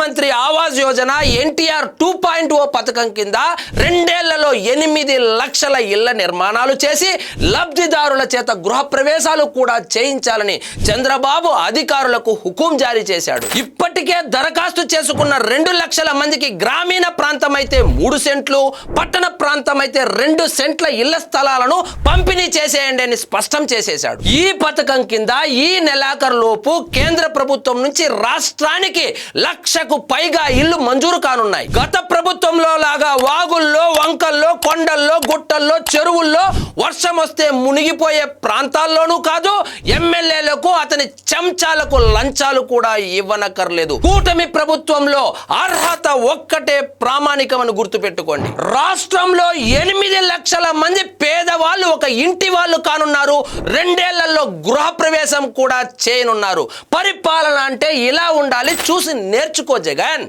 ముఖ్యమంత్రి ఆవాస్ యోజన ఎన్టీఆర్ 2.0 పథకం కింద 2 ఏళ్లలో 8 లక్షల ఇళ్ల నిర్మాణాలు చేసి లబ్ధిదారుల చేత గృహ ప్రవేశాలు కూడా చేయించాలని చంద్రబాబు అధికారులకు హుకుం జారీ చేశాడు. ఇప్పటికే దరఖాస్తు చేసుకున్న 2 లక్షల మందికి గ్రామీణ ప్రాంతం అయితే 3 సెంట్లు, పట్టణ ప్రాంతం అయితే 2 సెంట్ల ఇళ్ల స్థలాలను పంపిణీ చేసేయండి అని స్పష్టం చేసేశాడు. ఈ పథకం కింద ఈ నెలాఖరులోపు కేంద్ర ప్రభుత్వం నుంచి రాష్ట్రానికి 1,00,000కు పైగా ఇళ్లు మంజూరు కానున్నాయి. గత ప్రభుత్వంలో లాగా వాగుల్లో, వంకల్లో, కొండల్లో, గుట్టల్లో, చెరువుల్లో వర్షం వస్తే మునిగిపోయే ప్రాంతాల్లోనూ కాదు, ఎమ్మెల్యేలకు అతని చెంచాలకు లంచాలు కూడా ఇవ్వనక్కర్లేదు. కూటమి ప్రభుత్వంలో అర్హత ఒక్కటే ప్రామాణికమని గుర్తుపెట్టుకోండి. రాష్ట్రంలో 8 లక్షల మంది పేదవాళ్ళు ఒక ఇంటి వాళ్ళు కానున్నారు. 2 ఏళ్లలో గృహ ప్రవేశం కూడా చేయనున్నారు. పరిపాలన అంటే ఇలా ఉండాలి, చూసి నేర్చుకో జగన్.